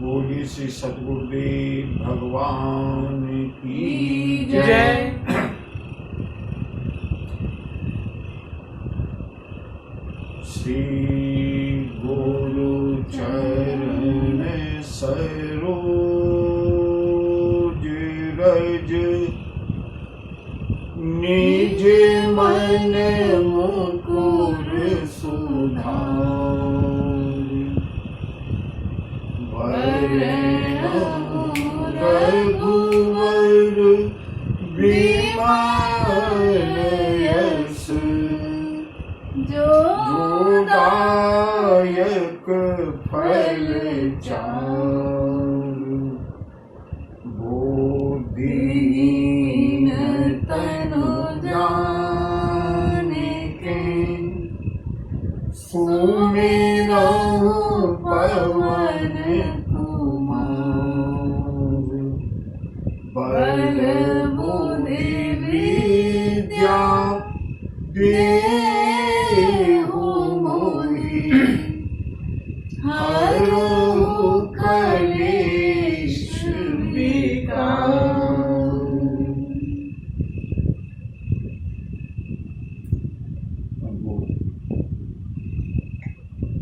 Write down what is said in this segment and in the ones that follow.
बोलिए श्री सद्गुरुदेव भगवान की जय। श्री गुरु चरण सरोज रज निज मन मुकुर सुधार रघुवर विमल यश जोदायक फल चार बोधीन तनु जानिके सुमिरौ पवन कुमार बल बुद्धि विद्या देहु मोहि हरहु कलेश विकार।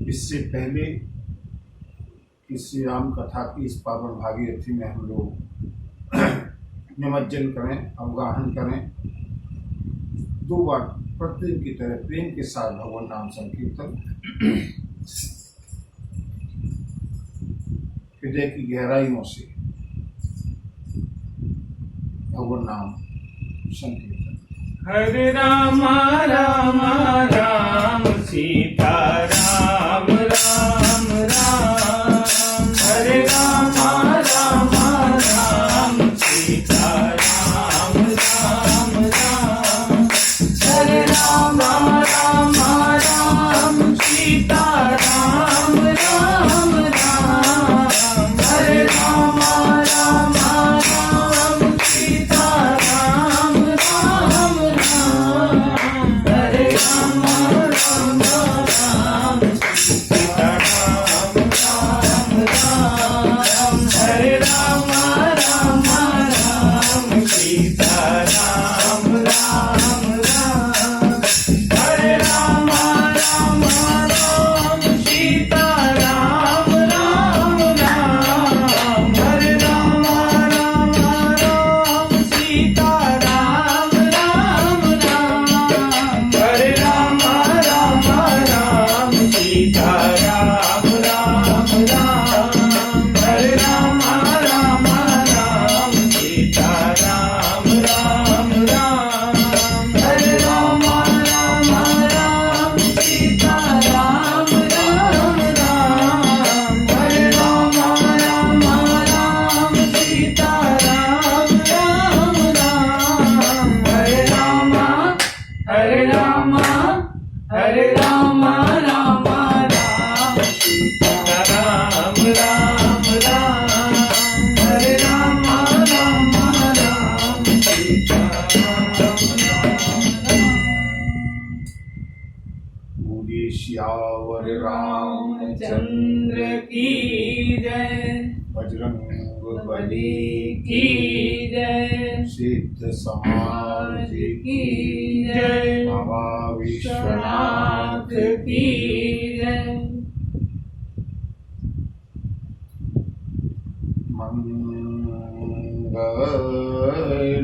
इससे पहले कि श्री राम कथा की इस पावन भागीरथी में हम लोग निमज्जन करें, अवगाहन करें, 2 बार प्रतिदिन की तरह प्रेम के साथ भगवान नाम संकीर्तन, हृदय की गहराइयों से भगवान नाम संकीर्तन। हरे राम राम राम सीता राम राम राम, हरे राम राम राम सीता राम राम राम, हरे राम राम राम सीता राम राम राम, हरे राम राम राम सीता राम राम राम, हरे राम राम राम सीता राम राम राम, हरे राम राम राम सीता राम राम राम, हरे राम राम राम सीता राम राम राम, हरे राम राम राम सीता राम राम राम, हरे राम राम राम सीता राम राम राम, हरे राम राम राम सीता राम राम राम, हरे राम राम राम सीता राम राम राम, हरे राम राम राम सीता राम राम राम, हरे राम हरे राम हरे राम राम राम सीता राम राम राम, हरे राम राम राम सीता राम राम। बोलिए श्यावर रामचंद्र की जय, बजरंग बली की जय, सिद्ध समाज की जय, बाबा विश्वनाथ की जय। मंगल भवन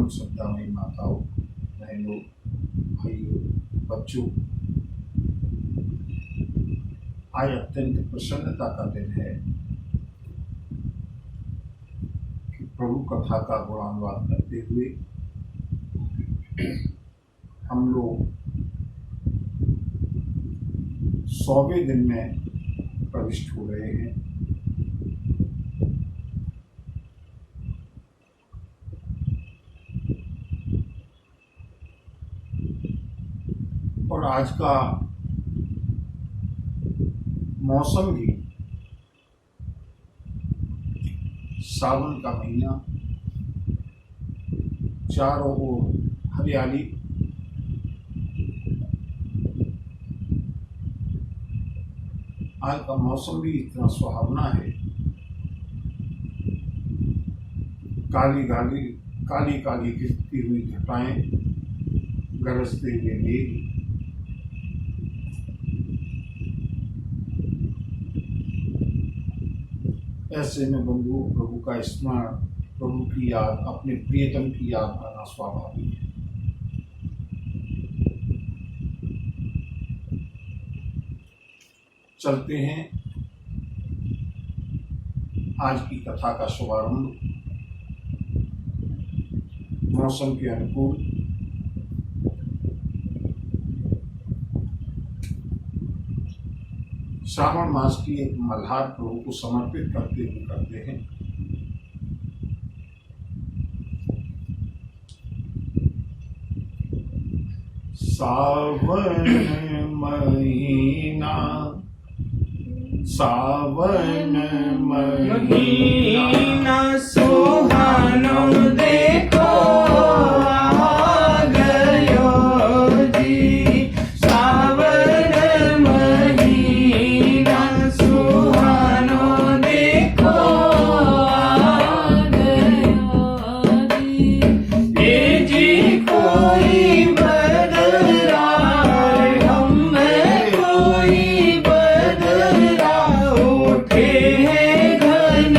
परम श्रद्धामयी माताओं, बहनों, भाइयों, बच्चों, आज अत्यंत प्रसन्नता का दिन है कि प्रभु कथा का गुणानुवाद करते हुए हम लोग 100वें दिन में प्रविष्ट हो रहे हैं। और आज का मौसम भी सावन का महीना, चारों ओर हरियाली, आज का मौसम भी इतना सुहावना है। काली काली गिरती हुई घटाएं, गरजते हुए मेघ, ऐसे में बंधु प्रभु का स्मरण, प्रभु की याद, अपने प्रियतम की याद आना स्वाभाविक है। चलते हैं आज की कथा का शुभारंभ मौसम के अनुकूल श्रावण मास की एक मल्हार प्रभु को समर्पित करते हुए करते हैं। सावन महीना, सावन महीना सुहानो देखो आ गयो जी। सावन महीना सुहानो देखो आ गयो जी। ये जी कोई बदला हम में कोई बदला उठे है घन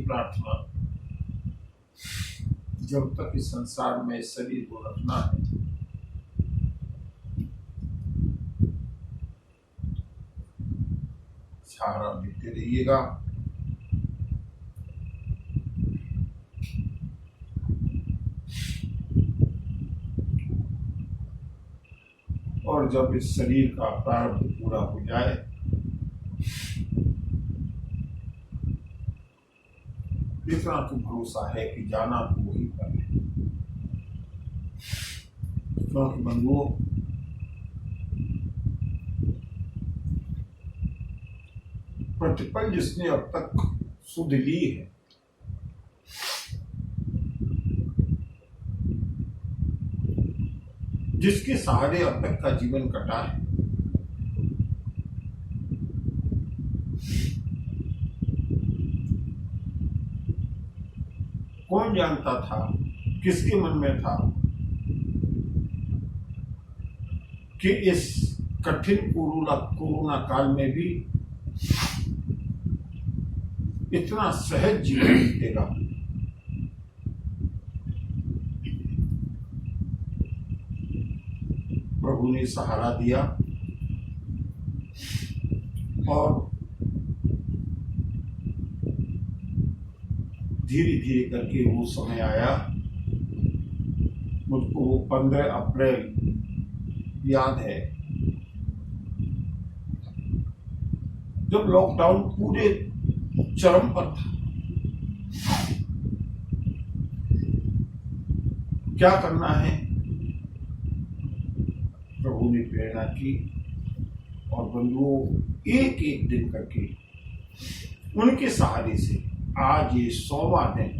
प्रार्थना, जब तक इस संसार में शरीर को रखना है, सहारा देते रहिएगा। और जब इस शरीर का प्रारब्ध पूरा हो जाए, इतना तो भरोसा है कि जाना तो वही पर है। क्योंकि बंधुओं, प्रतिपल जिसने अब तक सुध ली है, जिसके सहारे अब तक का जीवन कटा है, कौन जानता था, किसके मन में था कि इस कठिन कोरोना काल में भी इतना सहज जीवन बीतेगा। प्रभु ने सहारा दिया और धीरे धीरे करके वो समय आया। मुझको वो 15 अप्रैल याद है, जब लॉकडाउन पूरे चरम पर था। क्या करना है, प्रभु ने प्रेरणा की और बंधुओं एक एक दिन करके उनके सहारे से आज ये 100वां दिन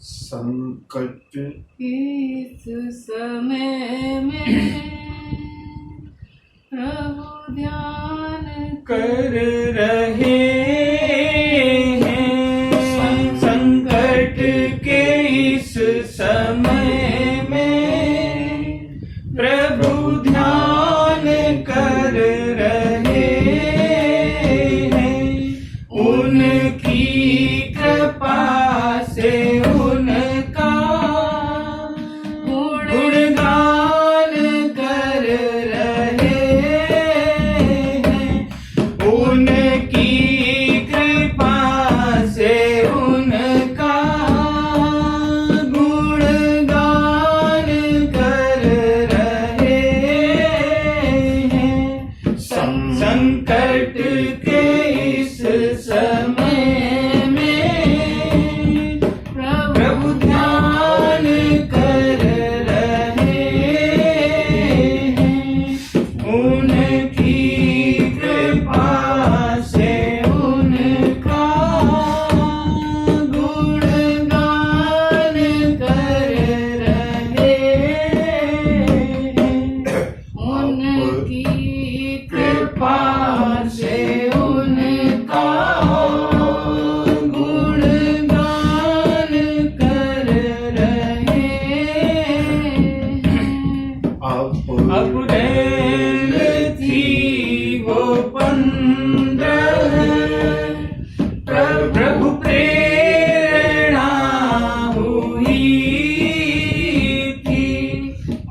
संकट इस समय में प्रभु ध्यान कर रहे हैं। संकट के इस समय में प्रभु ध्यान कर रहे हैं। उनकी कृपा से उनका गुणगान कर रहे हैं। उनकी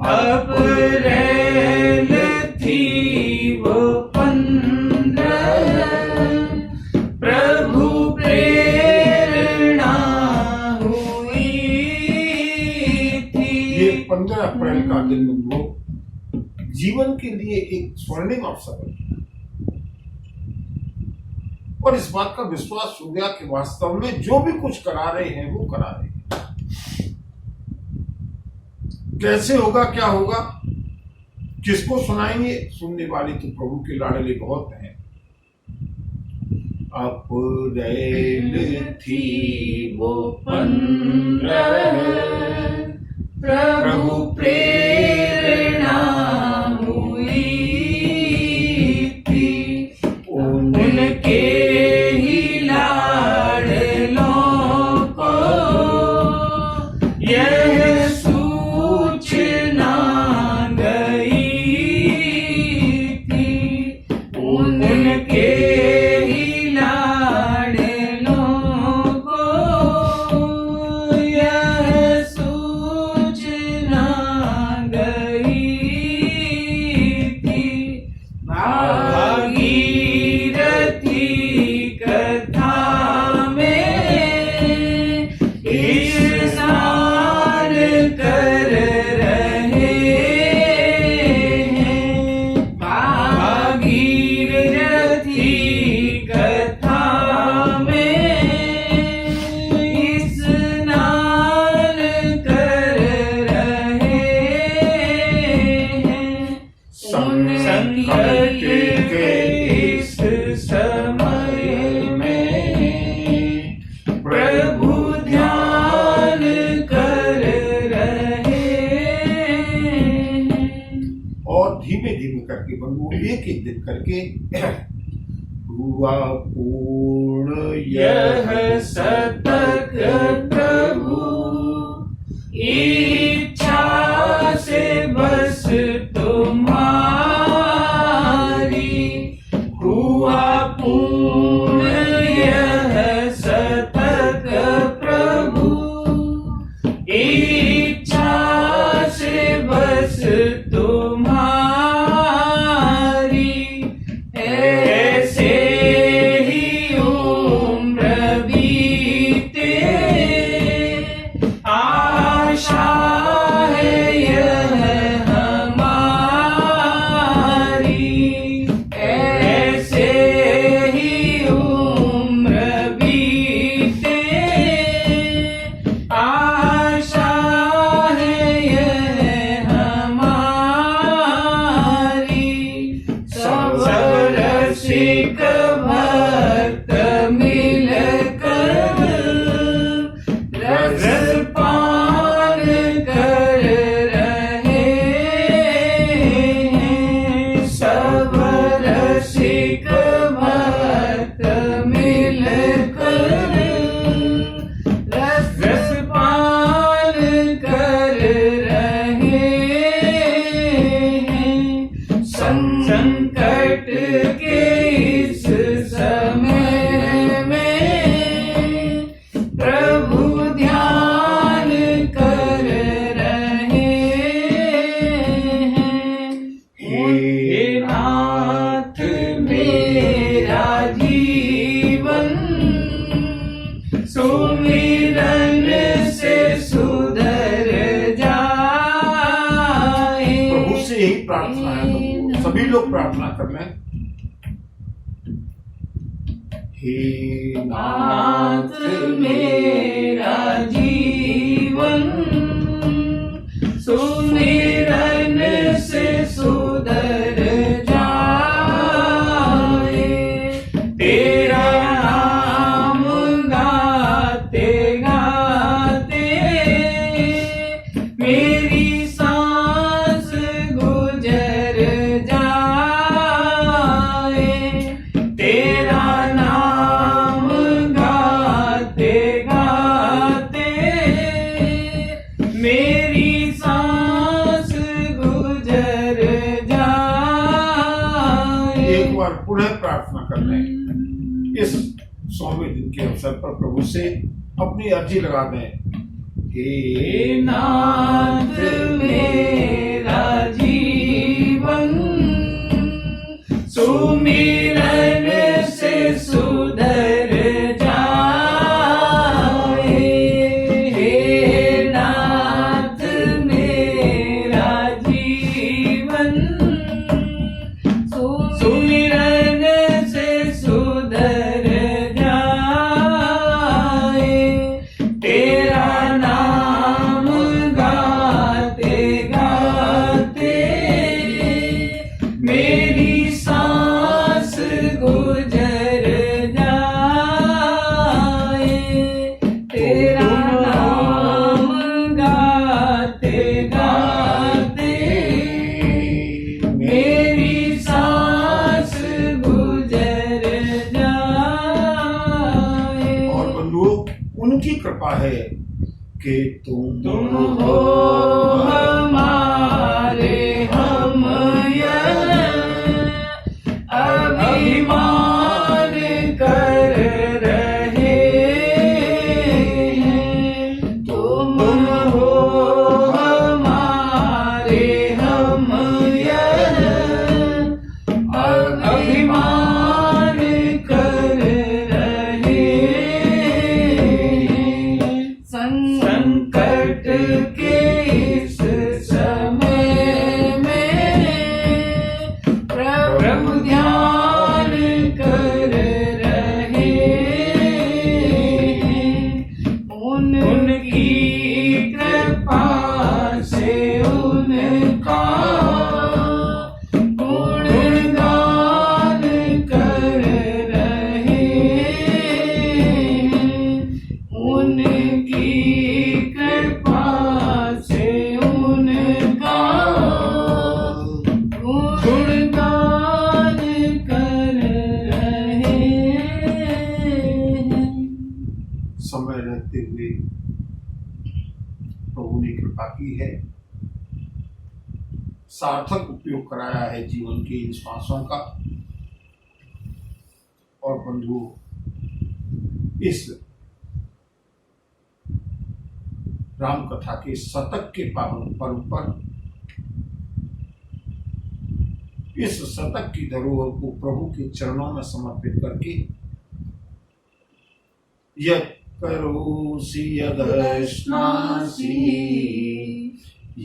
अप्रैल थी वो 15, प्रभु प्रेरणा हुई थी। ये 15 अप्रैल का दिन वो जीवन के लिए एक स्वर्णिम अवसर है और इस बात का विश्वास हो गया कि वास्तव में जो भी कुछ करा रहे हैं वो करा रहे हैं। कैसे होगा, क्या होगा, किसको सुनाएंगे? सुनने वाले तो प्रभु के लाडले बहुत हैं। अप्रैल थी वो 15, प्रभु प्रेरणा हुई थी। उनके ही लाडलों को यह सूचना गई थी। उनके ही लाडलों को यह सूचना गई थी। भागीरथी कथा में स्नान कर रहे हैं। भागीरथी कथा में स्नान कर रहे हैं। संकट के इस समय में प्रभु ध्यान कर रहे हैं। और धीमे धीमे करके बंधु एक एक दिन करके हुआ पूर्ण यह शतक प्रभु इच्छा से बस तुम्हारी। हुआ पूर्ण यह शतक प्रभु इच्छा से बस तुम्हारी। ऐसे ही उम्र बीते, आशा है यह हमारी। ऐसे ही उम्र बीते, आशा है यह हमारी। सब रसिक भक्त मिलकर रसपान कर रहे हैं। सब रसिक भक्त मिलकर रसपान कर रहे हैं। संकट के इस समय में प्रभु ध्यान कर रहे हैं। हे नाथ मेरा जीवन सुमिरन से सुधर जाए। प्रभु से यही प्रार्थना है बंधु। सभी लोग प्रार्थना कर लें। हे नाथ मेरा जीवन सुमिरन से सुधर जाए। तेरा नाम गाते गाते मेरी सांस गुजर जाए। तेरा नाम गाते गाते मेरी सांस गुजर जाए। एक बार पुनः प्रार्थना कर लें। इस 100वें दिन के अवसर पर प्रभु से अपनी अर्जी लगा दें। हे नाथ मेरा है कि तुम हो हमारे, हम यह अभिमान कर रहे हैं। तुम हो हमारे, हम यह अभिमान कर रहे हैं। संकट के इस समय में प्रभु ध्यान कर रहे हैं। उनकी कृपा से उनका गुणगान कर रहे हैं। उनकी कृपा से उनका गुणगान कर रहे हैं। समय रहते हुए प्रभु ने कृपा की है, सार्थक उपयोग कराया है जीवन के इन श्वासों का। और बंधु, इस राम कथा के शतक के पावन पर्व पर इस शतक की धरोहर को प्रभु के चरणों में समर्पित करके यत् करोसि यदश्नासि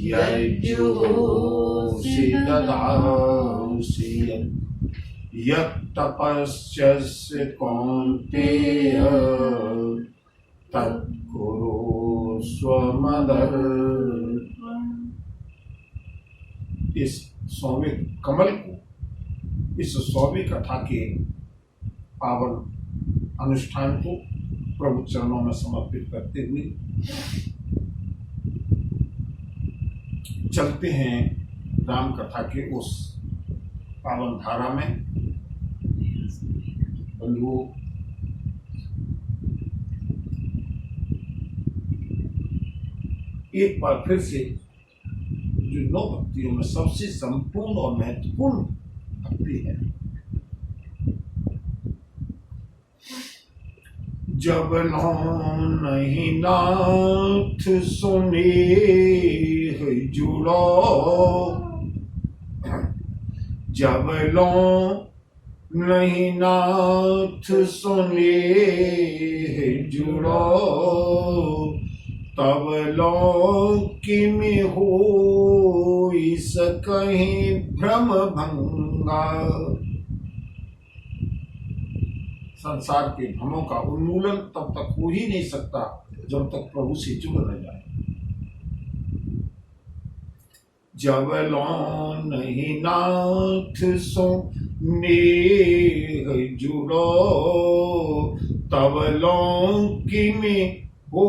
यज्जोषि ददासि यत् तपस्यसि कौन्तेय तत् कुरुष्व मदर्पणम्। इस 100वें कमल को, इस 100वीं कथा के पावन अनुष्ठान को प्रभु चरणों में समर्पित करते हुए चलते हैं राम कथा के उस पावन धारा में। बंधुओं, एक बार फिर से जो 9 भक्तियों में सबसे संपूर्ण और महत्वपूर्ण भक्ति है, जब लो नहीं नाथ सुने जुड़ो, जब लो नहीं नाथ सुने जुड़ो, तब लो किमि हो इस कहीं भ्रम भंगा। संसार के भ्रमों का उन्मूलन तब तक हो ही नहीं सकता जब तक प्रभु से जुड़ न जाए। जब लो नहीं नाथ सुने जुड़ो, तब लो किमि हो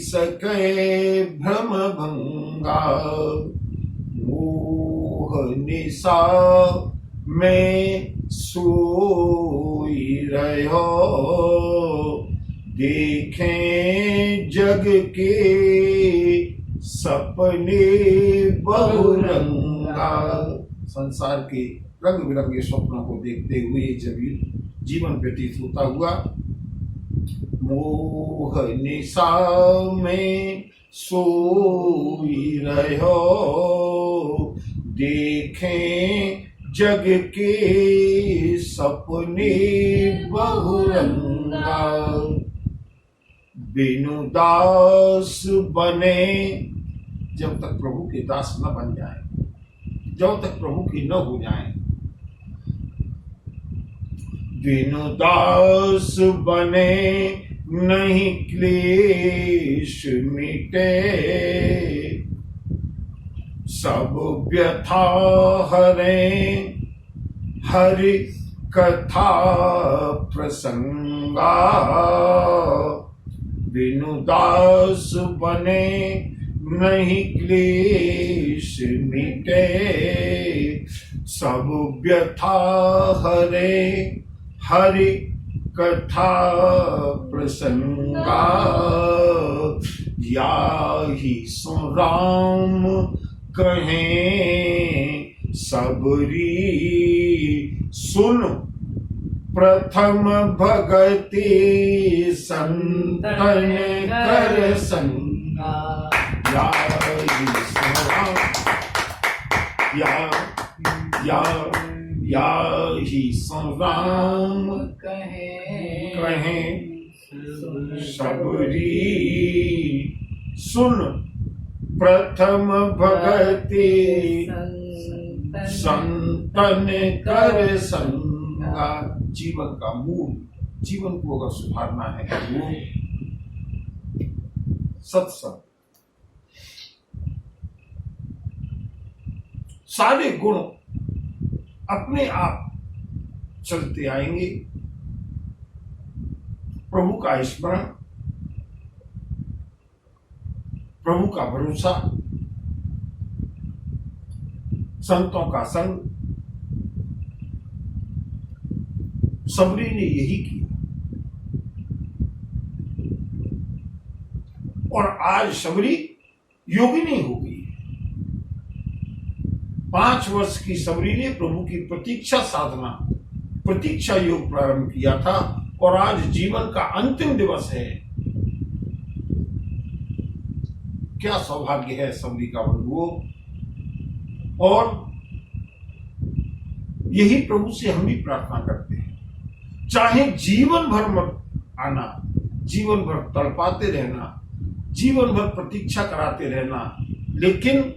सके भ्रम भंगा। मोह निशा में सोई रहो, देखें जग के सपने बहुरंगा। संसार के रंग बिरंगे स्वप्नों को देखते हुए जब जीवन व्यतीत होता हुआ, मोह निशा में सोई रहो, देखें जग के सपने बहुरंगा। बिनु दास बने, जब तक प्रभु के दास न बन जाए, जब तक प्रभु की न हो जाए। बिनु दास बने नहीं क्लेश मिटे, सब व्यथा हरे हरि कथा प्रसंगा। बिनु दास बने नहीं क्लेश मिटे, सब व्यथा हरे हरि कथा प्रसंगा या ही सो राम कहें सबरी सुन प्रथम भगति संतन कर संगा या ही सो राम या ही सो राम कहें सबरी सुन प्रथम भगति संतन कर संगा। जीवन का मूल, जीवन को अगर सुधारना है तो वो सत्संग, सारे गुण अपने आप चलते आएंगे। प्रभु का स्मरण, प्रभु का भरोसा, संतों का संग, सबरी ने यही किया। और आज सबरी योगिनी हो गई। 5 वर्ष की सबरी ने प्रभु की प्रतीक्षा साधना, प्रतीक्षा योग प्रारंभ किया था और आज जीवन का अंतिम दिवस है। क्या सौभाग्य है सबरी का बंधुओं। और यही प्रभु से हम भी प्रार्थना करते हैं, चाहे जीवन भर मत आना, जीवन भर तड़पाते रहना, जीवन भर प्रतीक्षा कराते रहना, लेकिन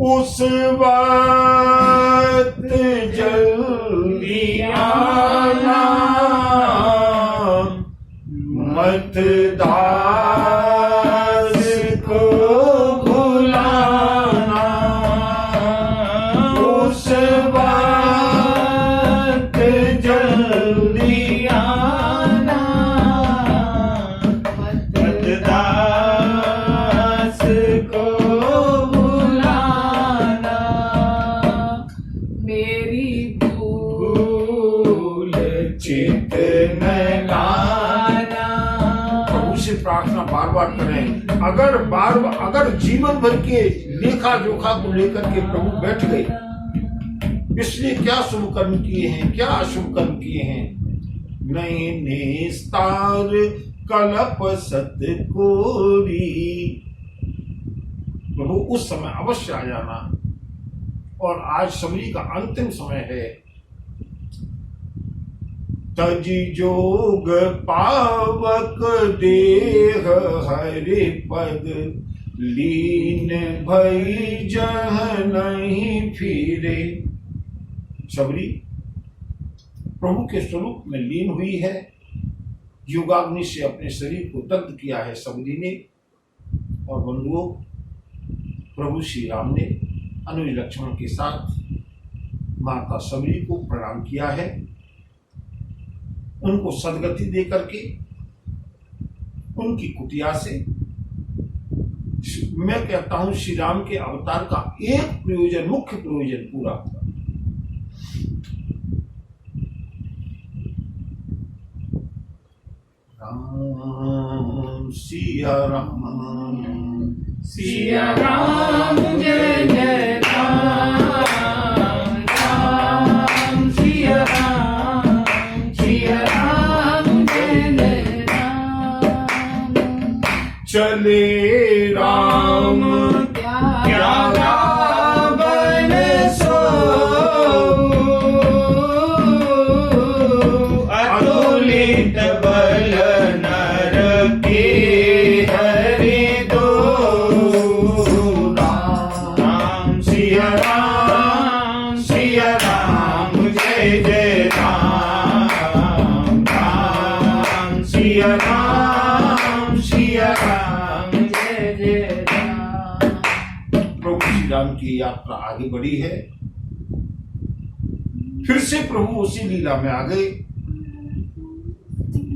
उस वक्त जल्दी आना, मत दास को भुलाना। उस वक्त जल्दी आना, मत दास को प्रार्थना बार बार करें। अगर जीवन भर के लेखा जोखा को लेकर के प्रभु बैठ गए, इसलिए क्या शुभ कर्म किए हैं, क्या अशुभ कर्म किए हैं, नहीं नेस्तार कलप सत कोरी, प्रभु उस समय अवश्य आ जाना। और आज सबरी का अंतिम समय है। तज जोग पावक देह हरि पद, लीन भई जह नहीं फिरे। सबरी प्रभु के स्वरूप में लीन हुई है। योगाग्नि से अपने शरीर को दग्ध किया है सबरी ने। और बंधुओं, प्रभु श्री राम ने अनुज लक्ष्मण के साथ माता सबरी को प्रणाम किया है, उनको सदगति दे करके उनकी कुटिया से। मैं कहता हूं श्री राम के अवतार का एक प्रयोजन, मुख्य प्रयोजन पूरा हुआ। राम सिया राम, सिया राम जय जय राम, राम सिया राम, सिया राम जय जय राम। चले राम क्या रावण सो, अतुलित बल नर के हरि दो। राम सिया राम, सिया राम जय जय राम, राम सिया राम, सिया राम जय जय राम। प्रभु श्री राम की यात्रा आगे बढ़ी है। फिर से प्रभु उसी लीला में आ गए।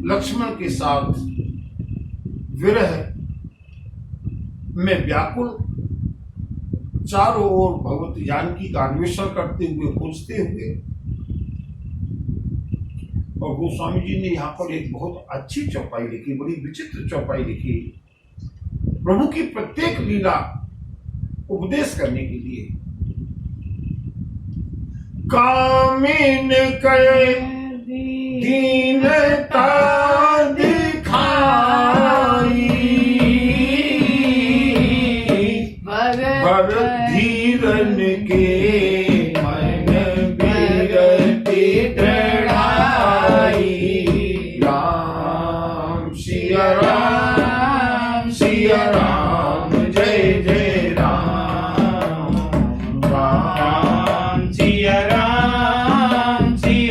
लक्ष्मण के साथ विरह में व्याकुल, चारों ओर भगवती जानकी का अन्वेषण करते हुए, खोजते हुए, और गोस्वामी जी ने यहाँ पर एक बहुत अच्छी चौपाई लिखी, बड़ी विचित्र चौपाई लिखी, प्रभु की प्रत्येक लीला उपदेश करने के लिए। कामिन कय दीनता दिखाई, बर धीरन के मन बिरति दृढ़ाई। राम सिया राम सिया राम जय जय राम। राम सिया राम जय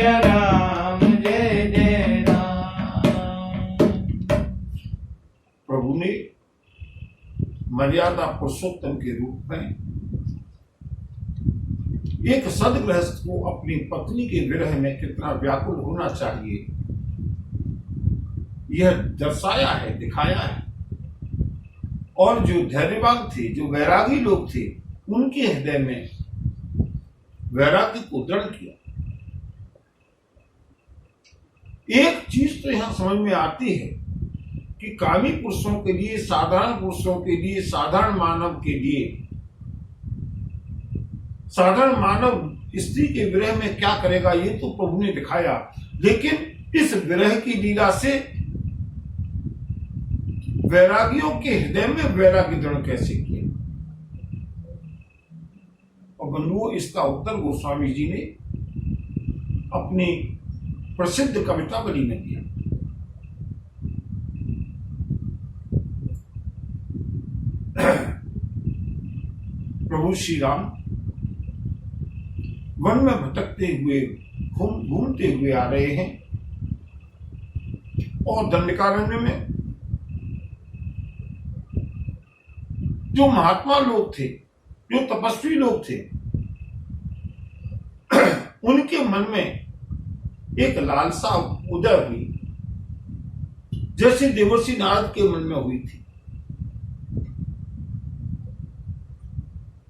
जय राम। प्रभु ने मर्यादा पुरुषोत्तम के रूप में एक सदगृहस्थ को अपनी पत्नी के विरह में कितना व्याकुल होना चाहिए यह दर्शाया है, दिखाया है। और जो धैर्यवान थे, जो वैरागी लोग थे, उनके हृदय में वैराग्य को दृढ़ किया। एक चीज तो यहां समझ में आती है कि कामी पुरुषों के लिए, साधारण पुरुषों के लिए, साधारण मानव के लिए, साधारण मानव स्त्री के विरह में क्या करेगा ये तो प्रभु ने दिखाया, लेकिन इस विरह की लीला से वैरागियों के हृदय में वैराग्य दृढ़ कैसे किया। और बंधुओं, इसका उत्तर गोस्वामी जी ने अपनी प्रसिद्ध कवितावली में दिया। प्रभु श्री राम वन में भटकते हुए, घूमते हुए आ रहे हैं और दंडकारण्य में जो महात्मा लोग थे, जो तपस्वी लोग थे, उनके मन में एक लालसा उदय हुई, जैसे देवर्षि नारद के मन में हुई थी।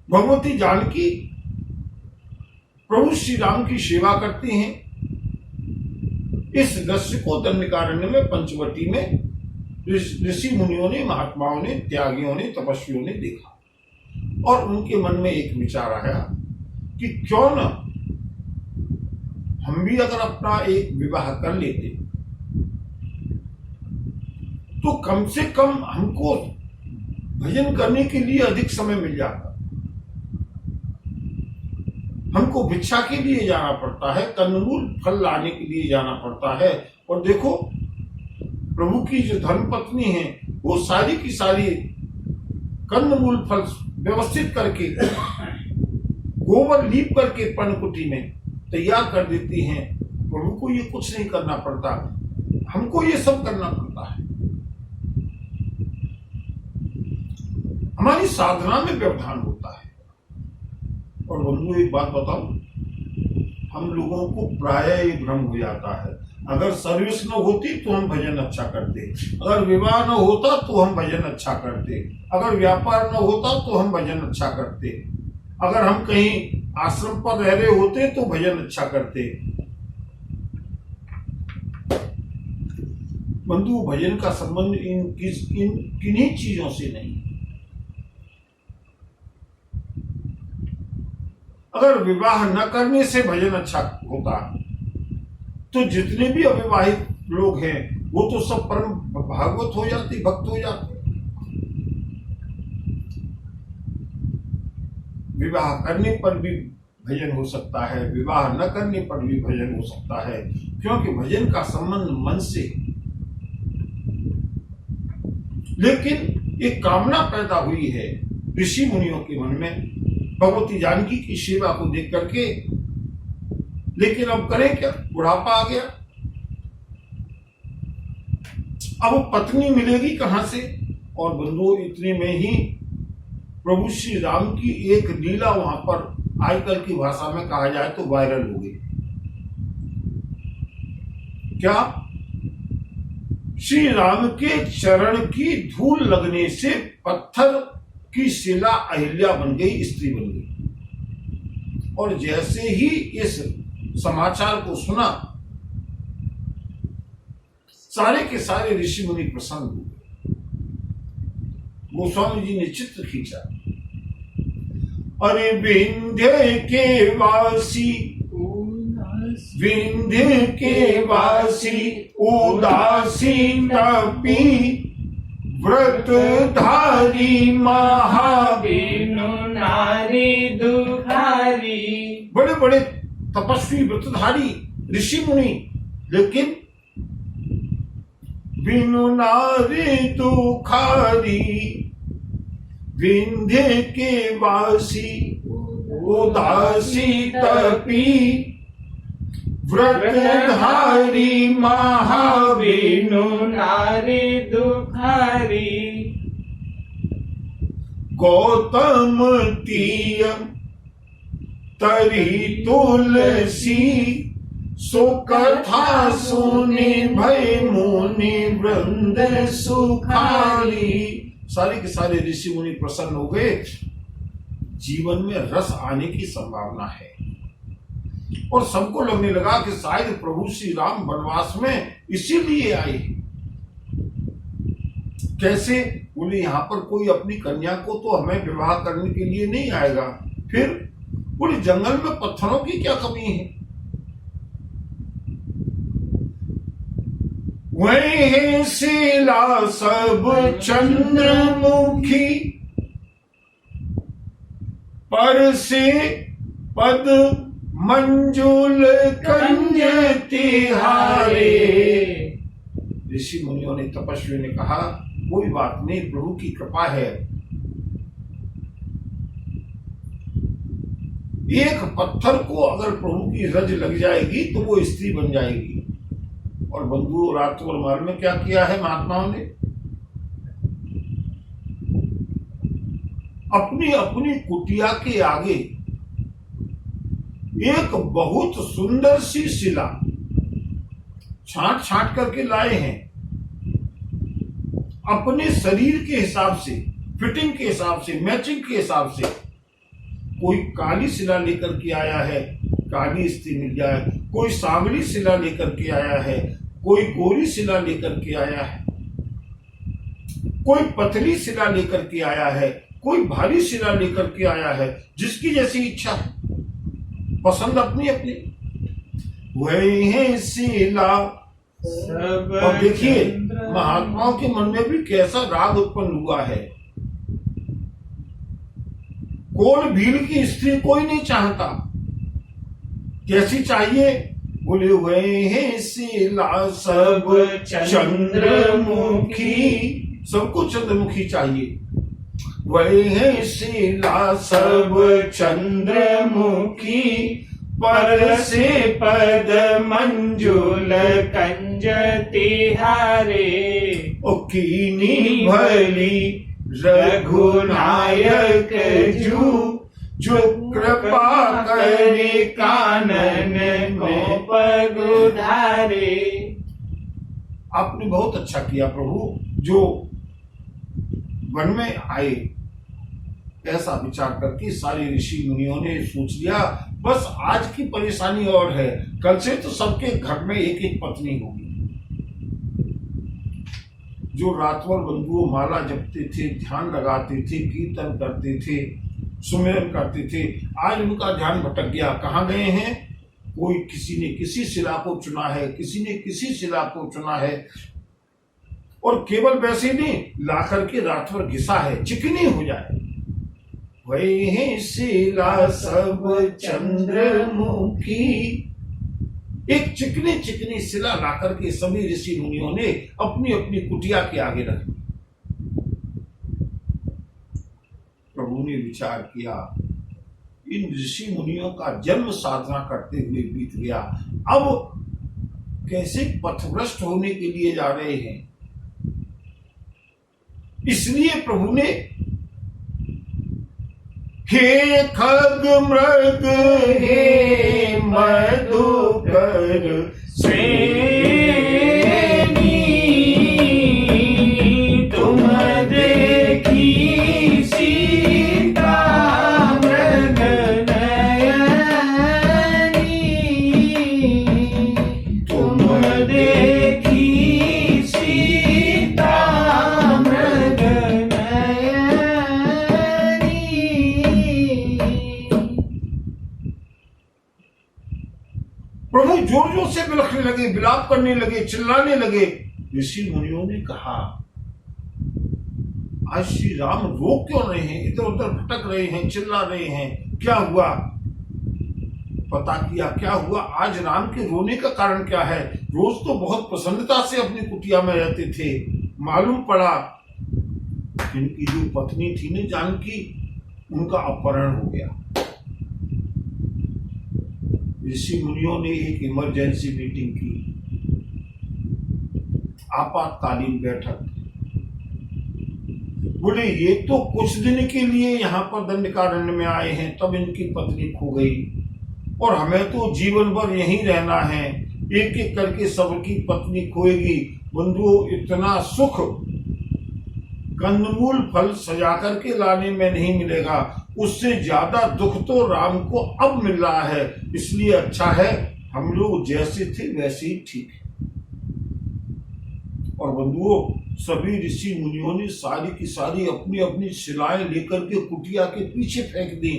भगवती जानकी प्रभु श्री राम की सेवा करती हैं। इस दृश्य को दंडकारण्य में, पंचवटी में ऋषि मुनियों ने, महात्माओं ने, त्यागियों ने, तपस्वियों ने देखा और उनके मन में एक विचार आया कि क्यों न हम भी अगर अपना एक विवाह कर लेते तो कम से कम हमको भजन करने के लिए अधिक समय मिल जाता। हमको भिक्षा के लिए जाना पड़ता है, कंदमूल फल लाने के लिए जाना पड़ता है। और देखो, प्रभु की जो धर्मपत्नी है वो सारी की सारी कंदमूल फल व्यवस्थित करके, गोबर लीप करके पर्णकुटी में तैयार कर देती हैं। प्रभु को ये कुछ नहीं करना पड़ता, हमको ये सब करना पड़ता है। हमारी साधना में व्यवधान होता है। और बंधु, एक बात बताओ, हम लोगों को प्रायः ये भ्रम हो जाता है, अगर सर्विस न होती तो हम भजन अच्छा करते, अगर विवाह न होता तो हम भजन अच्छा करते, अगर व्यापार न होता तो हम भजन अच्छा करते, अगर हम कहीं आश्रम पर रह रहे होते तो भजन अच्छा करते। बंधु, भजन का संबंध इन किन्हीं चीजों से नहीं। अगर विवाह न करने से भजन अच्छा होता तो जितने भी अविवाहित लोग हैं वो तो सब परम भागवत हो जाते, भक्त हो जाते। विवाह करने पर भी भजन हो सकता है, विवाह न करने पर भी भजन हो सकता है, क्योंकि भजन का संबंध मन से। लेकिन एक कामना पैदा हुई है ऋषि मुनियों के मन में भगवती जानकी की सेवा को देख करके। लेकिन अब करें क्या, बुढ़ापा आ गया, अब पत्नी मिलेगी कहां से। और बंधु, इतने में ही प्रभु श्री राम की एक लीला वहां पर आजकल की भाषा में कहा जाए तो वायरल हो गई। क्या? श्री राम के चरण की धूल लगने से पत्थर की शिला अहिल्या बन गई, स्त्री बन गई। और जैसे ही इस समाचार को सुना सारे के सारे ऋषि मुनि प्रसन्न हुए। गोस्वामी जी ने चित्र खींचा, अरे विंध्य के वासी, विंध्य के वासी उदासीन तपी व्रतधारी महावीर नारी दुखारी। बड़े बड़े तपस्वी व्रतधारी ऋषि मुनि, लेकिन बिनु नारी दुखारी। विंध्य के वासी उदासी तपी व्रतधारी महावीर नारी दुखारी। गौतम तीय तरी तुलसी सो कथा सुने भय मुनि वृंद सुखारी। सारे के सारे ऋषि मुनि प्रसन्न हो गए। जीवन में रस आने की संभावना है और सबको लगने लगा कि शायद प्रभु श्री राम वनवास में इसीलिए आए। कैसे? बोले यहाँ पर कोई अपनी कन्या को तो हमें विवाह करने के लिए नहीं आएगा, फिर बोले जंगल में पत्थरों की क्या कमी है? वही है शिला सब चंद्रमुखी पर से पद मंजुल कंज तिहारे। ऋषि मुनियों ने, तपस्वियों ने कहा कोई बात नहीं, प्रभु की कृपा है। एक पत्थर को अगर प्रभु की रज लग जाएगी तो वो स्त्री बन जाएगी। और बंधु रातोर माल में क्या किया है महात्माओं ने? अपनी अपनी कुटिया के आगे एक बहुत सुंदर सी शिला छांट छांट करके लाए हैं। अपने शरीर के हिसाब से, फिटिंग के हिसाब से, मैचिंग के हिसाब से। कोई काली शिला लेकर के आया है, काली स्त्री मिल जाए। कोई सांवली शिला लेकर के आया है, कोई गोरी शिला लेकर के आया है। कोई पतली शिला लेकर के आया है, कोई भारी शिला लेकर के आया है। जिसकी जैसी इच्छा है, पसंद अपनी अपनी। वही है शिला। और देखिए महात्माओं के मन में भी कैसा राग उत्पन्न हुआ है। कोल भील की स्त्री कोई नहीं चाहता। कैसी चाहिए? बोले वही है शिला सब चंद्रमुखी। सबको चंद्रमुखी चाहिए। वही है शिला सब चंद्रमुखी पर से पद मंजुल कंज तिहारे। ओ कीनी भली रघुनायक जो कृपा करे कानन को पगुधारे। आपने बहुत अच्छा किया प्रभु जो वन में आए। ऐसा विचार करके सारे ऋषि मुनियों ने सोच लिया बस आज की परेशानी और है, कल से तो सबके घर में एक एक पत्नी होगी। जो रातभर बंधुओं माला जपते थे, ध्यान लगाते थे, कीर्तन करते थे, सुमिरन करते थे, आज उनका ध्यान भटक गया। कहाँ गए हैं? कोई किसी ने किसी शिला को चुना है, किसी ने किसी शिला को चुना है। और केवल वैसे नहीं, ला करके रात भर घिसा है, चिकनी हो जाए। वही है शिला सब चंद्रमुखी। एक चिकनी चिकनी शिला ला करके सभी ऋषि मुनियों ने अपनी अपनी कुटिया के आगे रखी। प्रभु ने विचार किया इन ऋषि मुनियों का जन्म साधना करते हुए बीत गया, अब कैसे पथभ्रष्ट होने के लिए जा रहे हैं। इसलिए प्रभु ने हे खग मृग हे मधुकर श्रेणी तुम देखी सीता मृग नयनी। तुम देखी जोर जोर से बिलखने लगे, विलाप करने लगे, चिल्लाने लगे। ऋषि मुनियों ने कहा, आज श्री राम रो क्यों रहे हैं, इधर उधर भटक रहे हैं, चिल्ला रहे हैं, क्या हुआ? पता किया क्या हुआ, आज राम के रोने का कारण क्या है। रोज तो बहुत प्रसन्नता से अपनी कुटिया में रहते थे, मालूम पड़ा इनकी जो पत्नी थी न जानकी, उनका अपहरण हो गया। ऋषि मुनियों ने एक इमरजेंसी मीटिंग की, आपातकालीन बैठक। बोले ये तो कुछ दिन के लिए यहाँ पर दंडकारण्य में आए हैं, तब इनकी पत्नी खो गई, और हमें तो जीवन भर यहीं रहना है, एक एक करके सबकी पत्नी खोएगी। बंधुओं, इतना सुख कंदमूल फल सजा करके लाने में नहीं मिलेगा, उससे ज्यादा दुख तो राम को अब मिल रहा है। इसलिए अच्छा है हम लोग जैसे थे वैसे ही ठीक है। और बंधुओं, सभी ऋषि मुनियों ने सारी की सारी अपनी अपनी शिलाएं लेकर के कुटिया के पीछे फेंक दी।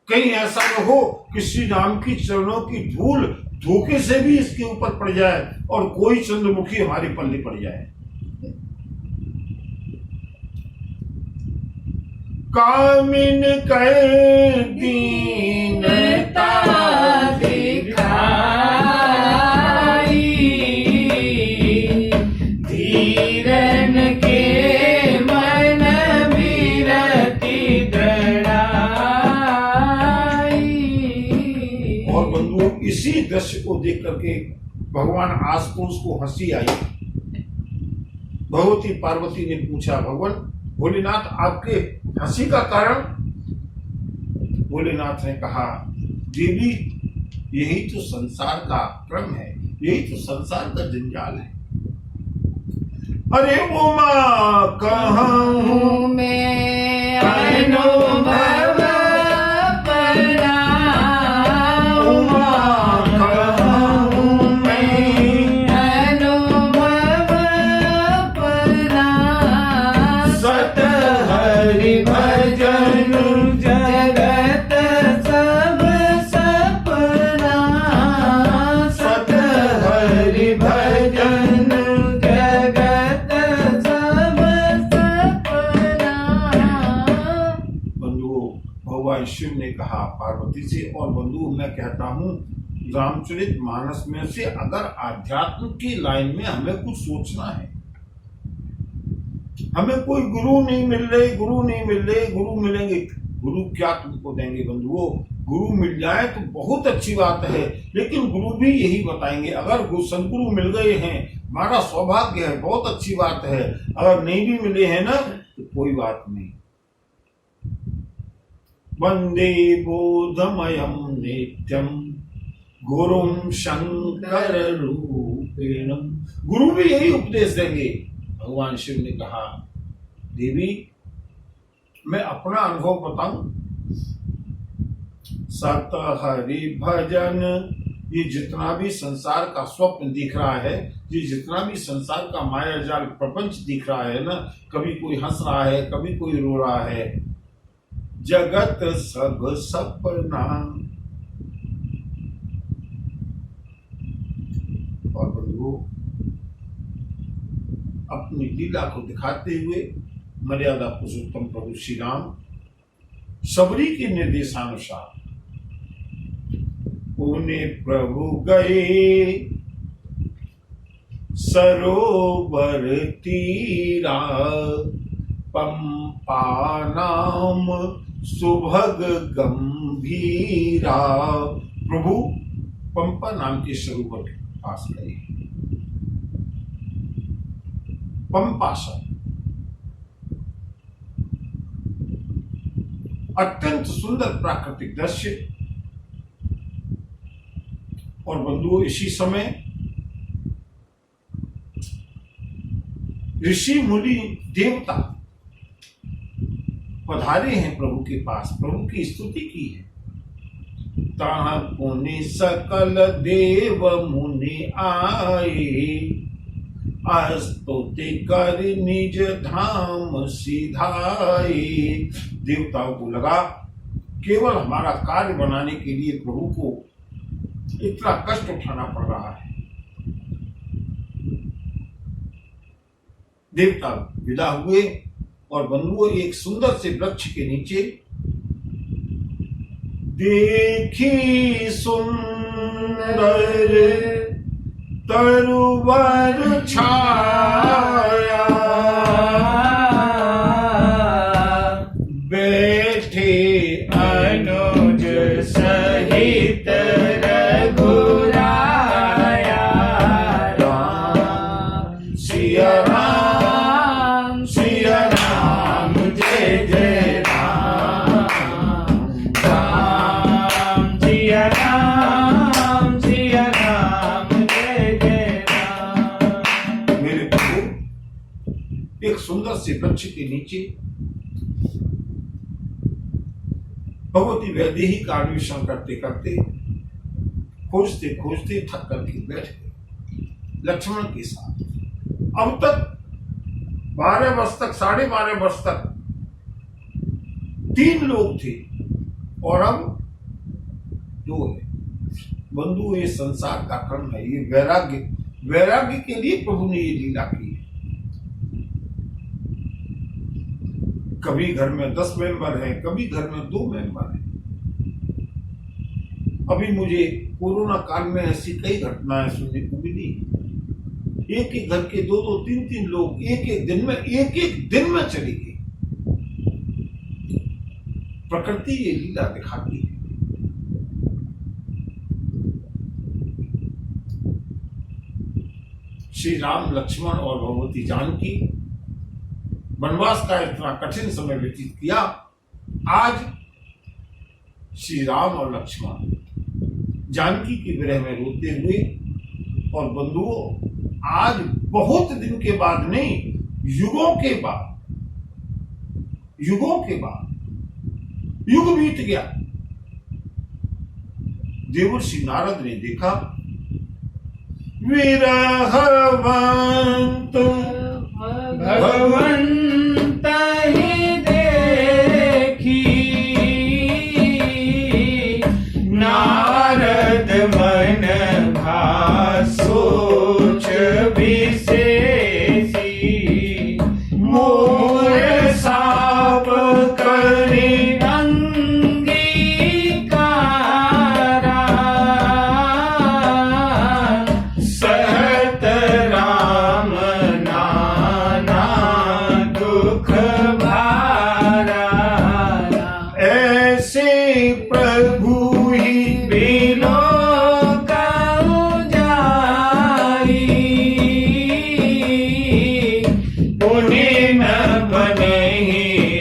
कहीं ऐसा न हो कि श्री राम की चरणों की धूल धोखे से भी इसके ऊपर पड़ जाए और कोई चंद्रमुखी हमारी पल्ली पड़ जाए। कामिन कह दीनता दिखाई, धीरन के मन बिरति दड़ाई। और बंधुओं, इसी दृश्य को देख करके भगवान आशुतोष को हंसी आई। भगवती पार्वती ने पूछा, भगवान भोलेनाथ आपके हंसी का कारण? भोलेनाथ ने कहा, देवी यही तो संसार का क्रम है, यही तो संसार का जंजाल है। अरे उमा कहूं मैं अनुभव परा, उमा कहूं मैं अनुभव परा, सत हरि भजन जगत सब सपना, सत हरि भजन जगत सब सपना। बंधुओं, भगवान शिव ने कहा पार्वती से, और बंधुओं मैं कहता हूँ रामचरित मानस में से अगर आध्यात्म की लाइन में हमें कुछ सोचना है, हमें कोई गुरु नहीं मिल रहे, गुरु नहीं मिल रहे, गुरु मिलेंगे, गुरु क्या तुमको देंगे बंधुओं? गुरु मिल जाए तो बहुत अच्छी बात है, लेकिन गुरु भी यही बताएंगे। अगर सदगुरु मिल गए हैं, हमारा सौभाग्य है, बहुत अच्छी बात है। अगर नहीं भी मिले हैं ना, तो कोई बात नहीं। वंदे बोधमयम नित्यम गुरुम शंकर रूपेण। गुरु भी यही उपदेश देंगे। भगवान शिव ने कहा, देवी मैं अपना अनुभव बताऊं, सत हरि भजन, ये जितना भी संसार का स्वप्न दिख रहा है, ये जितना भी संसार का माया जाल प्रपंच दिख रहा है ना, कभी कोई हंस रहा है, कभी कोई रो रहा है, जगत सब सपना। और बंधुओं, अपनी लीला को दिखाते हुए मर्यादा पुरुषोत्तम प्रभु श्री राम सबरी के निर्देशानुसार उन्हें प्रभु गए सरोवर तीरा, पंपा नाम सुभग गंभीरा। प्रभु पंपा नाम के सरोवर के पास गए। पंपा शब्द अत्यंत सुंदर प्राकृतिक दृश्य। और बंधुओं, इसी समय ऋषि मुनि देवता पधारे हैं प्रभु के पास, प्रभु की स्तुति की है। ताह पुनि सकल देव मुनि आए, स्तुति कर निज धाम सिधाए। देवताओं को लगा केवल हमारा कार्य बनाने के लिए प्रभु को इतना कष्ट उठाना पड़ रहा है। देवता विदा हुए और बंधुओं एक सुंदर से वृक्ष के नीचे देखी सुंदर तरुवर छाया, बैठे अनुज सहित रघुराया। राम सिया राम सिया राम जय जय राम, राम सिया राम जय जय राम। मेरे प्रभु एक सुंदर से वृक्ष के नीचे भगवती वैदेही का अन्वेषण करते करते खोजते खोजते थक करके बैठ गए लक्ष्मण के साथ। अब तक 12 वर्ष तक 12.5 वर्ष तक 3 लोग थे और अब 2 है। बंधु ये संसार का कर्म है, ये वैराग्य के लिए प्रभु ने ये लीला की है। कभी घर में 10 मेंबर हैं, कभी घर में 2 मेंबर हैं। अभी मुझे कोरोना काल में ऐसी कई घटनाएं सुनने को मिली। एक एक घर के 2-2, 3-3 लोग एक एक दिन में चले गए। प्रकृति ये लीला दिखाती है। श्री राम, लक्ष्मण और भगवती जानकी वनवास का इतना कठिन समय व्यतीत किया। आज श्री राम और लक्ष्मण जानकी के विरह में रोते हुए, और बंधुओं आज बहुत दिन के बाद नहीं, युगों के बाद युग बीत गया। देवर्षि नारद ने देखा विरहवंत भगवंत ही देखी, नारद मन भा सोच विशेषी, मोर साप करि अंगीकारा, सहत राम नाना दुख भारा, ऐसे प्रभु ही बिलो कऊ जाई, पुण्य न बने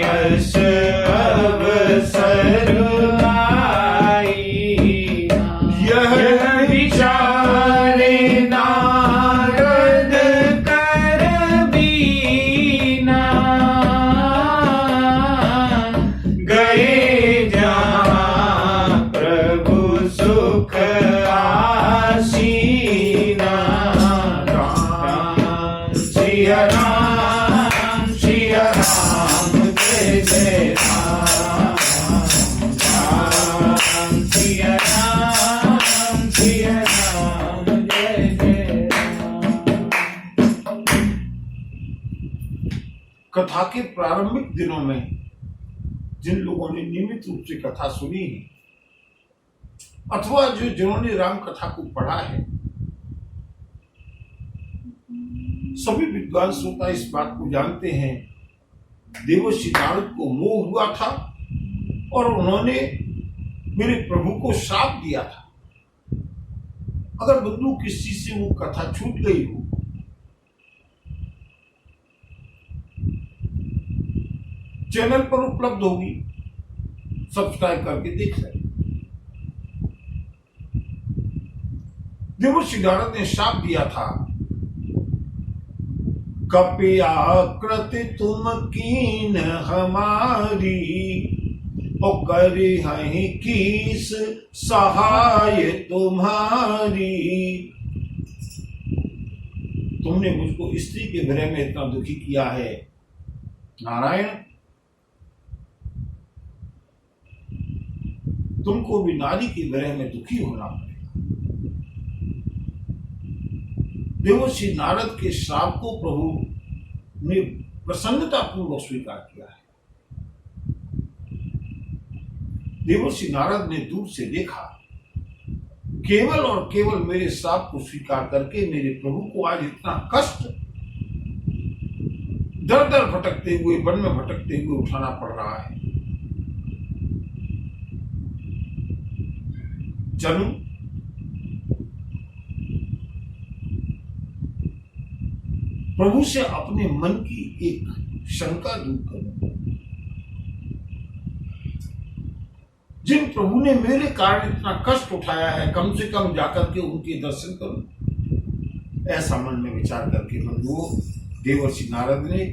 अस अवसर आई, यह विचारे नारद कर बीना, गए जहाँ प्रभु सुख आसीना। राम सिया राम जय जय राम, राम सिया राम जय जय राम। कथा के प्रारंभिक दिनों में जिन लोगों ने नियमित रूप से कथा सुनी है, अथवा जिन्होंने राम कथा को पढ़ा है, सभी विद्वान श्रोता इस बात को जानते हैं। देवर्षि नारद को मोह हुआ था और उन्होंने मेरे प्रभु को श्राप दिया था। अगर बंधु किसी से वो कथा छूट गई हो, चैनल पर उपलब्ध होगी, सब्सक्राइब करके देख लें। देवर्षि नारद ने श्राप दिया था, कपिया कृति तुम कीन हमारी, ओ करे हैं किस सहाय तुम्हारी। तुमने मुझको स्त्री के विरह में इतना दुखी किया है नारायण, तुमको भी नारी के विरह में दुखी होना पड़ेगा। देवर्षि नारद के श्राप को प्रभु ने प्रसन्नता पूर्वक स्वीकार किया है। देवर्षि नारद ने दूर से देखा, केवल और केवल मेरे श्राप को स्वीकार करके मेरे प्रभु को आज इतना कष्ट दर दर भटकते हुए, वन में भटकते हुए उठाना पड़ रहा है। जनु, प्रभु से अपने मन की एक शंका दूर करूं। जिन प्रभु ने मेरे कारण इतना कष्ट उठाया है, कम से कम जाकर के उनके दर्शन करूं। ऐसा मन में विचार करके बंधुओं, देवर्षि नारद ने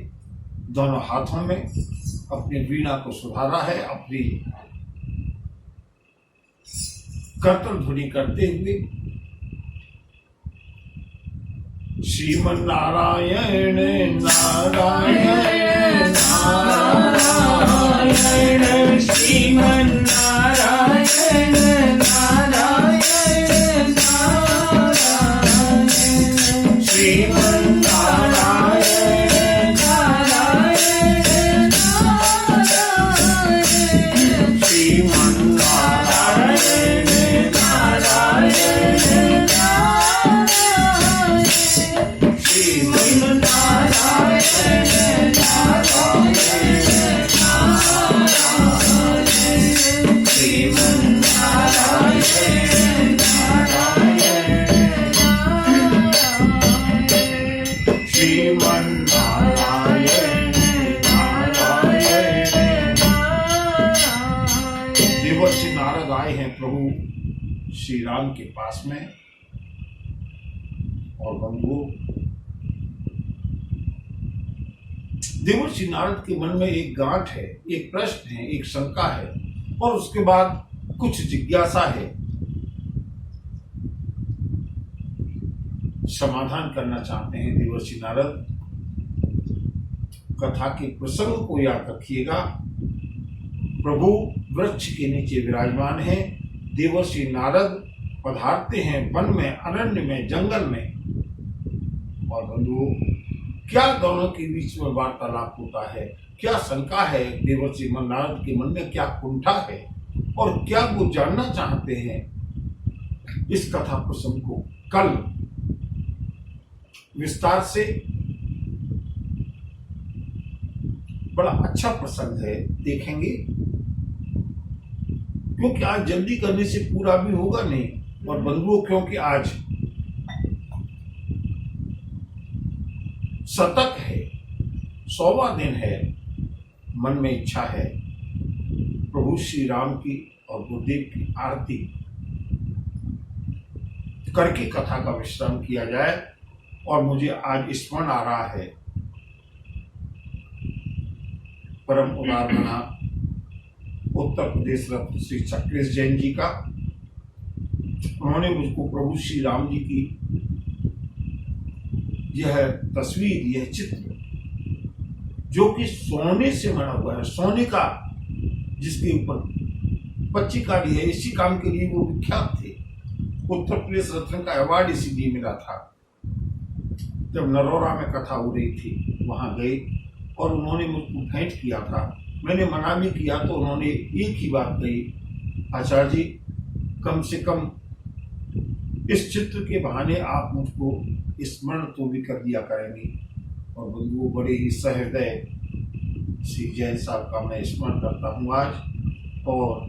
दोनों हाथों में अपनी वीणा को सुधारा है, अपनी कर्तन ध्वनि करते हुए श्रीमन नारायण नारायण नारायण, श्रीमन नारायण नारायण नारायण, श्रीमन नारायण नारायण नारायण, श्रीमन नारायण नारायण नारायण, श्रीमन नारायण नारायण नारायण, श्रीमन नारायण नारायण, श्रीमन नारायण नारायण। देवर्षि नारद आए हैं प्रभु श्री राम के पास में। और बंधुओं, देवर्षि नारद के मन में एक गांठ है, एक प्रश्न है, एक शंका है और उसके बाद कुछ जिज्ञासा है। समाधान करना चाहते हैं देवर्षि नारद। कथा के प्रसंग को याद रखिएगा। प्रभु वृक्ष के नीचे विराजमान है। देवर्षि नारद पधारते हैं वन में, अरण्य में, जंगल में। और बंधुओं, क्या दोनों के बीच में वार्तालाप होता है? क्या शंका है देवर्षि नारद के मन में? क्या कुंठा है और क्या वो जानना चाहते हैं? इस कथा प्रसंग को कल विस्तार से, बड़ा अच्छा प्रसंग है, देखेंगे। क्योंकि आज जल्दी करने से पूरा भी होगा नहीं। और बंधुओं, क्योंकि आज शतक है, 100वां दिन है, मन में इच्छा है प्रभु श्री राम की और गुरुदेव की आरती करके कथा का विश्राम किया जाए। और मुझे आज स्मरण आ रहा है परम उदार मना उत्तर प्रदेश रत्न श्री चक्रेश जैन जी का। उन्होंने मुझको प्रभु श्री राम जी की यह तस्वीर, यह चित्र, जो कि सोने से बना हुआ है, सोने का, जिसके ऊपर पच्चीकारी है, इसी काम के लिए वो विख्यात थे। उत्तर प्रदेश रत्न का अवार्ड इसीलिए मिला था। जब नरोरा में कथा हो रही थी, वहां गए और उन्होंने मुझको भेंट किया था। मैंने मना भी किया तो उन्होंने एक ही बात कही, आचार्य जी, कम से कम इस चित्र के बहाने आप मुझको स्मरण तो भी कर दिया करेंगे। और बंधुओं, बड़े ही सहृदय श्री जैन साहब का मैं स्मरण करता हूँ आज। और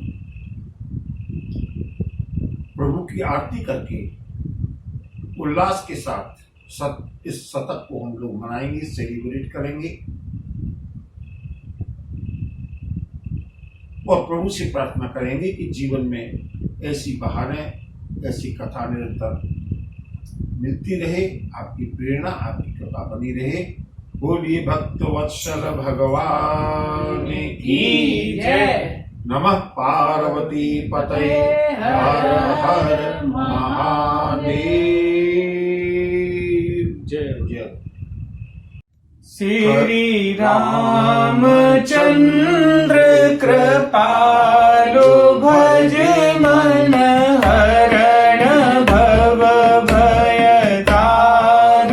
प्रभु की आरती करके उल्लास के साथ इस शतक को हम लोग मनाएंगे, सेलिब्रेट करेंगे। और प्रभु से प्रार्थना करेंगे कि जीवन में ऐसी बहारें, ऐसी कथा निरंतर मिलती रहे, आपकी प्रेरणा, आपकी कृपा बनी रहे। बोलिए भक्त वत्सल भगवान की जय। नमः पार्वती पतये हर हर महादेव। जय जय। श्री रामचंद्र कृपालु भज मन हरण भव भय दारुण।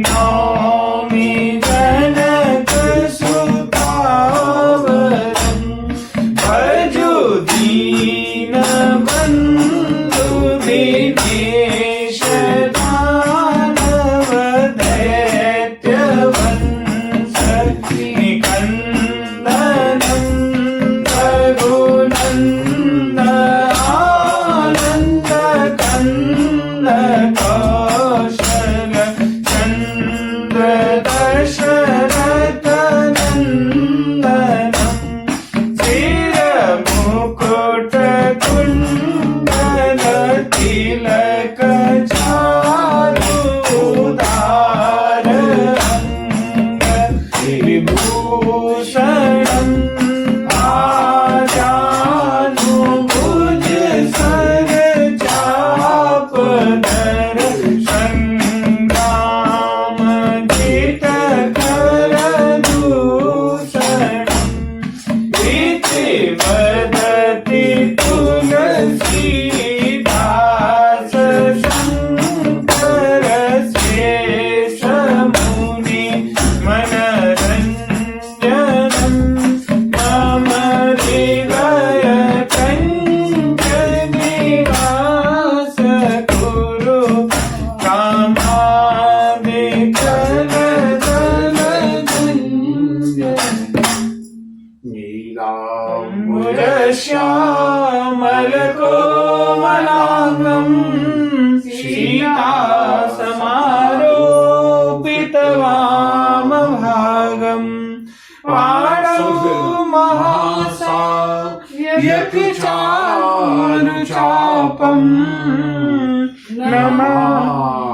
नौमि जनकसुतावरम् भजो दीनबन्धु दिनेश दानव दैत्यवंश निकन्दनं रघुनन्दन आनन्द कन्द कौशल चन्द्र दशरथ नन्दनम् चिरमुकुट कुण्डल तिलक चारुदार अंग विभूषणम् आजानुभुज सरचापधर संग्राम जितकर दूषणम् इति वदति तुलसीदास शङ्कर शेषमुनि मनरञ्जनम् मम हृदय कञ्चनिवास कुरु श्यामलकोमलाङ्गम् सीतासमारोपितवामभागम् पाणौ महासाव्यपिचारुचापम् नमामि